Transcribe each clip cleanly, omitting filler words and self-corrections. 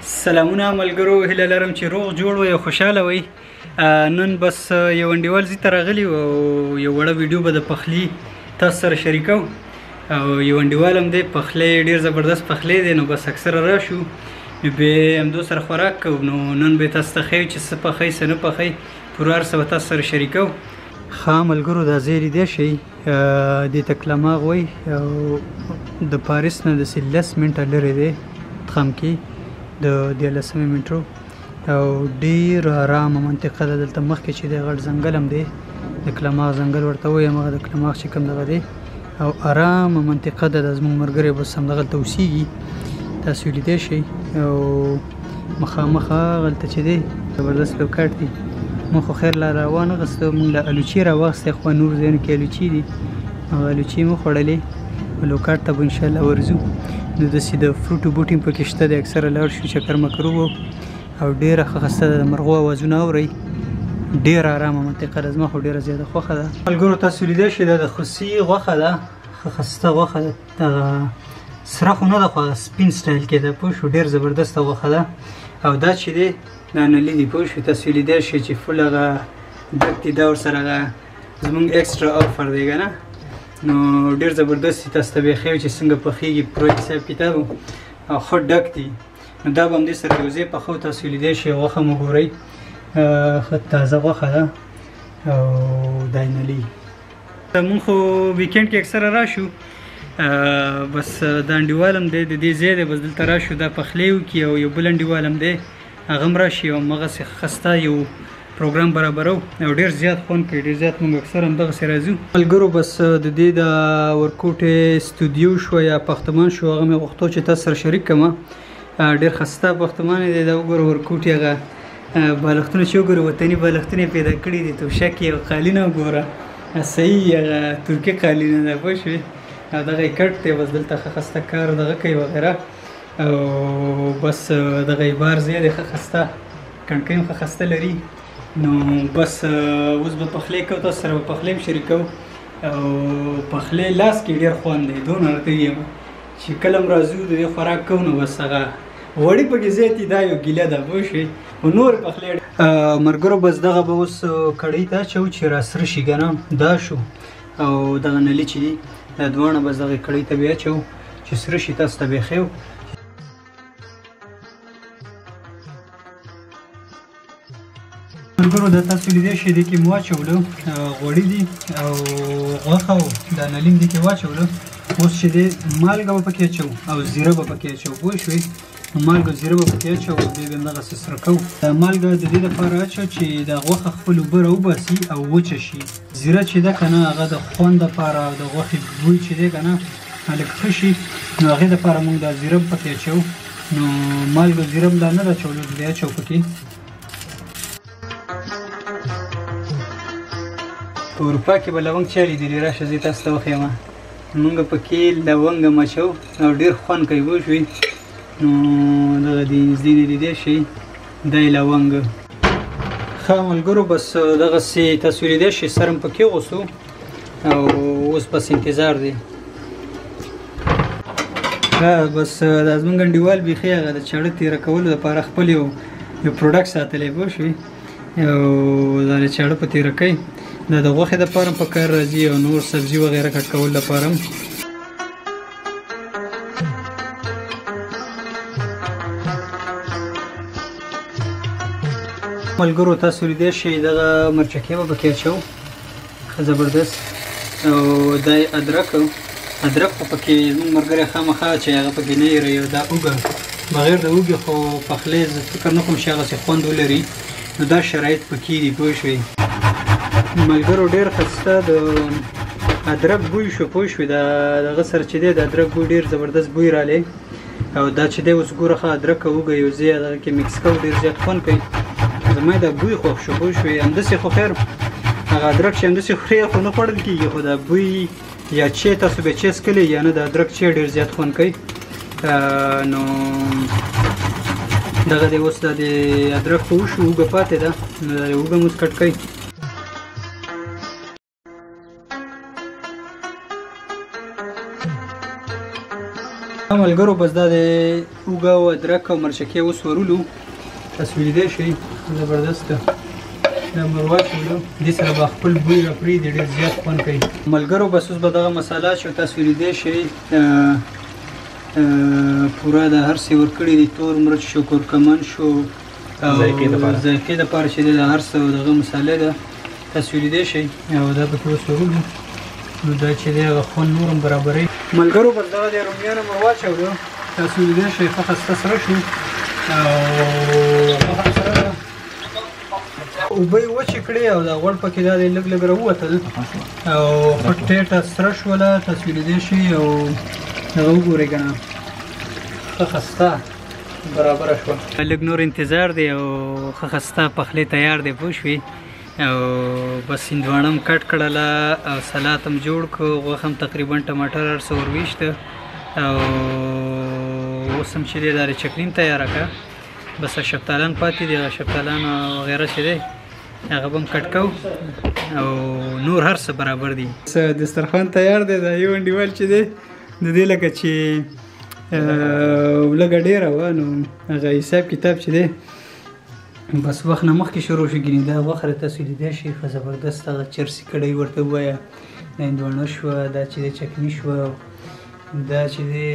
سلامونه ملګرو، هیله لرم چې روغ جوړ وئ او خوشاله وئ. نن بس یو انډیوال زی ته راغلی او یو وړه ویډیو به د پخلي تاسو سره شریکو. او یو انډیوال هم دی، پخلی ډېر زبردست پخلی دی، نو بس اکثره راشو نو به همدو سره خوراک کوو. نو نن به تاسو ته ښیو چې څه پخئ څه نه پخئ، پوره هر څه به تاسو سره شریکو. ښه ملګرو، دا ځای لیدی شئ، دې ته کلماغ وایي او د پاریس نه داسې 10 منټه لرې دی خم کې د 13 منټرو او ډېر ارامه منطقه ده. دلته مخکې چې دی غټ ځنګل هم دی، د کلماغ ځنګل ورته وایي، همغه د کلماغ چې کوم دغه دی او ارامه منطقه ده. زموږ ملګری بس همدغلته اوسېږي، تاسو لیدی شئ. او مخامخ هغلته چې دی زبردست لوکاټ دی. موږ خو خیر لا راوانغستو، موږ له الوچي راواخیستې، خو نور ځایونو کې الوچي دي، هغه الوچي مو خوړلې. لوکاټ ته به انشاءالله ورځو. نو داسې د فروټو بوټي هم پکې شته دی، اکثره لاړ شو چکر مکر ووهو او ډېره ښه ښایسته ده. د مرغو اوازونه اورئ، ډېره ارامه منطقه ده. زما خو ډېره زیاته خوښه ده. ملګرو تاسو لیدی شئ، دا د خوسي غوښه ده، ښه ښایسته غوښه ده. دغه سره خو نه ده، خو سپین سټایل کې ده، پوه شو، ډېر زبردسته غوښه ده. او دا چې دی دا نلي دي، پوه شو، تاسو لیدی شئ چې فل هغه ډک دي، دا ورسره هغه زموږ اکسټرا آفر دی که نه. نو ډېر زبردست دي، تاسو ته به یې ښیو چې څنګه پخېږي، پوره حساب کتاب او ښه ډک دي. نو دا به همدې سره یو ځای پخوو. تاسو لیدی شئ غوښه مو ګورئ، ښه تازه غوښه ده او دا یې نلي. مونږ خو ویکینډ کې اکثره راشو، بس دا انډیوال هم دی، د دې ځای دی، بس دلته راشو دا پخلی وکړي. او یو بل انډیوال هم دی، هغه هم راشي او همغسې ښایسته یو پروګرام برابرو او ډېر زیات خوند کوي، ډېر زیات. موږ اکثر همدغسې راځو. ملګرو بس د دې د ورکوټې استودیو شوه یا پختمان شو، هغه مې غوښتو چې تاسو سره شریک کړمه. ډېر ښایسته پختمان دی دا. وګوره ورکوټ هغه بالښتونه چې وګوره وطني بالښتونه یې پیدا کړي دي، توشک یې او قالینه وګوره صحیح هغه ترکي قالینه ده، پوه شوې. او دغه یې کټ دی، بس دلته ښه ښایسته کار دغه کوي وغیره. او بس دغه یې بار ځای دی ښه ښایسته، کڼکۍ هم ښه ښایسته لري. نو بس اوس به پخلی کوو، تاسو سره به پخلی هم شریکو. او پخلی لاس کې ډېر خوند دی، دونه راته ویم چې کله هم راځو د دې خوراک کوو نو بس هغه غوړي پکې زیات دي، دا یو ګیله ده، پوه شوې. خو نور پخلی ملګرو بس دغه به اوس کړۍ ته اچوو چې را سره شي که نه، دا شو. او دغه نلي چې دي دا دواړه بس دغه کړۍ ته بیا اچوو چې سره شي، تاسو ته به یې ښیو. ملګرو دا تاسو لیدی شئ، دې کې مو واچولو غوړي دي او غوښه او دا نلي هم دې کې واچولو. اوس چې دی مالګه به پکې اچوو او زیره به پکې اچوو، پوه شوې. مالګه او زیره به پکې اچوو او بیا به همدغسې سره کوو. مالګه د دې لپاره اچوو چې دا غوښه خپل اوبه راوباسي او وچه شي. زیره چې ده که نه هغه د خوند دپاره او د غوښې بوی چې دی که نه لږ ښه شي، نو هغې دپاره موږ دا زیره هم پکې اچوو. نو مالګه او زیره هم دا نه ده اچولو، دی اچوو پکې. په اروپا کې به لونګ چا لیدلي، راشه زه تاسو ته وښیمه. مونږ پکې لونګ هم اچوو او ډېر خوند کوي، پوه شوې. نو دغه دې نږدې نه لیدی شئ، دا یې لونګ. ښه ملګرو بس دغسې تاسو لیدی شئ، سر هم پکې غوڅو او اوس بس انتظار دی. ښه بس دا زموږ انډیوال بیخي هغه د چاړه تېره کولو دپاره خپل یو پروډکټ ساتلی، پوه شوې. او دا د چاړه په تېره کوي، دا د غوښې دپاره هم په کار راځي او نور سبزي وغیره کټ کولو دپاره هم. ملګرو تاسو لیدی شئ دغه مرچکې به پکې اچوو ښه زبردست. او دا یې ادرک خو پکې زموږ ملګری خامخا چې هغه پکې نه هېروي. او دا اوږه، بغیر د اوږې خو پخلی زه فکر نه کوم چې هغسې خوند ولري. نو دا شرایط پکې دي، پوه شوې. ملګرو ډېر ښایسته د ادرک بوی شو، پوه شوې. دغه سره چې دی د ادرک بوی ډېر زبردست بوی رالی. او دا چې دی اوس ګوره ښه ادرک او اوږه یو ځای دغه کې مکس کوو، ډېر زیات خوند کوي. زما یې دا بوی خوښ شو، پوه شوې. همداسې خو خیر هغه ادرک چې همداسې خورې خو نه خوړل کېږي، خو دا بوی یا چای تاسو به چای څکلی یا نه، د ادرک چای ډېر زیات خوند کوي. نو دغه دی اوس دا د ادرک خو وشو، اوږه پاتې ده، نو دا اوږه مو اوس کټ کوئ. ملګرو بس دا د اوږه او ادرک او مرچکې اوس ورولو، تاسو لیدی شئ زبردست دا مور واچولو، دې سره به خپل بوی راپرېږدي، ډېر زیات خوند کوي. ملګرو بس اوس به دغه مساله چې تاسو لیدی شئ پوره د هر څه ورکړي دي، تور مرچ شو، کورکمن شو، ذایقې دپاره چې دی د هر څه دغه مسالې ده تاسو لیدی شئ. او دا پکې اوس ورولو، نو دا چې دی هغه خوند نور هم برابروي. ملګرو بس دغه د رومیانو مو واچولو، تاسو لیدی شئ ښه خسته سره شو او سره اوبه یې وچې کړې او دا غوړ پکې دا دی لږ لږ راووتل او ښه ټیټه سره شوله، تاسو لیدی شئ. او هغه وګورئ که نه ښه خسته برابره شوه. لږ نور انتظار دی او ښه خسته پخلی تیار دی، پوه شوې. او بس هندواڼه هم کټ کړله او سلات هم جوړ کړو، غوښه هم تقریبا ټماټر هر څه ورویشته او اوس هم چې دی دا چکني هم تیاره کړه، بس شفتالان پاتې دي، هغه شفتالان وغیره چې دی هغه به هم کټ کوو او نور هر څه برابر دي. دسترخوان تیار دی. دا یو انډیوال چې دی د دې لکه چې لږه ډېره وه نو هغه حساب کتاب چې دی بس وخت نه مخکې شروع شو. ګینې دا غوښه تاسو لیدی شئ ښه زبردست هغه چرسي کړی ورته ووایه، دا هندواڼه شوه، دا چې دی چکني شوه، دا چې دی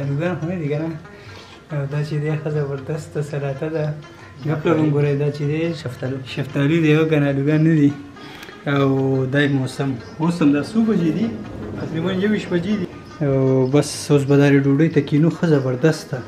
الوګان خو نه دي که نه، او دا چې دی ښه زبردسته سلاته ده. ګپله هم ګورئ دا چې دی شفتالو دی او که نه الوګان نه دي. او دا موسم اوس هم دا څو بجې دي؟ تقریبا 21 بجې دي. او بس اوس به دا ډوډۍ ته کینو ښه زبردسته.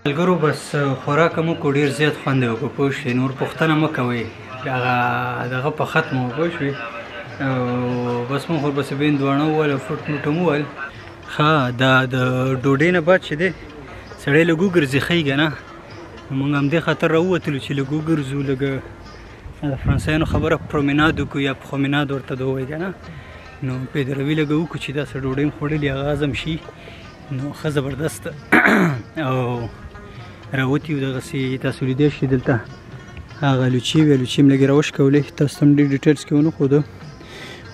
ملګرو بس خوراک مو کو ډېر زیات خوند یې وکړو، پوه شوې. نور پوښتنه مه کوئ، هغه دغه په ختمه وه، پوه شوې. او بس مونږ ورپسې به هندواڼه وویل او فروټ موټ هم وویل. ښه دا د ډوډۍ نه بعد چې دی سړی لږ وګرځي ښه یي که نه. مونږ همدې خاطر راووتلو چې لږ وګرځو، لږ د فرانسویانو خبره پرومیناد وکړو یا پخومیناد ورته د ووایي که نه، نو پیدروي لږه وکړو چې داسې ډوډۍ هم خوړلې هغه هضم شي، نو ښه زبردسته. او راوتي یو دغسې تاسو لیدی شئ دلته هغه لوچې وې، لوچې هم لږې راوشکولې، تاسو ته هم ډېر ډیټیلز کې ونه ښوده،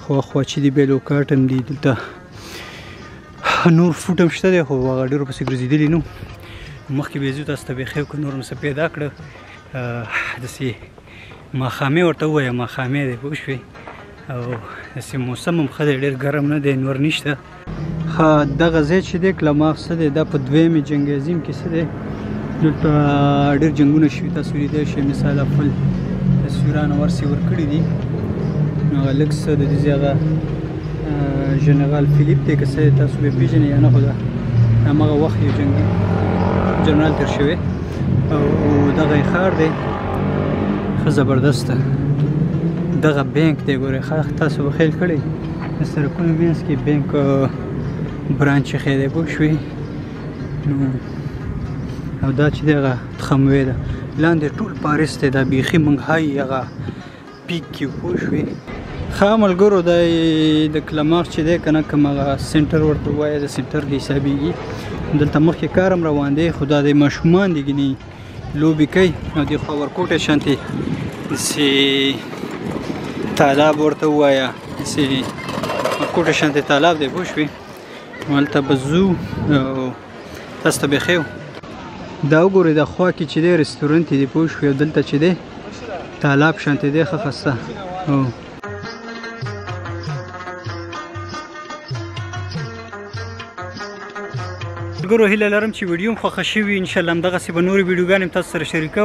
خو خوا چې دي بیل وکاټ هم دي دلته، نور فوټ هم شته دی خو هغه ډېرو پسې ګرځېدلي نه وو. مخکې به یې ځو تاسو ته به یې ښه وکړو، نور هم څه پیدا کړه، داسې ماښامې ورته ووایه، ماښامې دی، پوه شوې. او داسې موسم هم ښه دی، ډېر ګرم نه دی، نور نشته. ښه دغه ځای چې دی کلماغ څه دی، دا په دویمې جنګ عظیم کې څه دی، دلته ډېر جنګونه شوي، تاسو لیدی شئ. مثال خپل تصویران ورسې ورکړي دي، نو هغه لږ څه د دې هغه جنرال فیلیپ دی که څه تاسو به یې پېژنئ یا نه، خو دا هماغه وخت یو جنګي جنرال تېر شوی. او دغه یې ښار دی ښه زبردسته. دغه بینک دی ګورئ، تاسو به خیال کړی د سړکونو منځ کې بینک برانچ ایښی دی، پوه شوې. نو او دا چې دی هغه تخموی ده، لاندې ټول پاریس دی، دا بیخي منګهای هغه پیک کې، پوه شوې. ښه ملګرو دا د کلماغ چې دی که نه کوم هغه سنټر ورته ووایه، د سنټر کې حسابېږي. دلته مخکې کار هم روان دی، خو دا د ماشومان دي ګینې لوبې کوي. او دې خوا ورکوټی شانتې داسې تالاب ورته ووایه، داسې ورکوټی شانتې تالاب دی، پوه شوې. هلته به ځو او تاسو ته به یې ښیو. دا وګورئ دا خوا کې چې دی رستورانت دی، پوه شوې. او دلته چې دی تالاب شانتې دی ښه خسته. ملګرو هیله لرم چې ویډیو هم خوښه شوي، انشاءالله همدغسې به نورې ویډیوګانې هم تاسو سره شریکوو.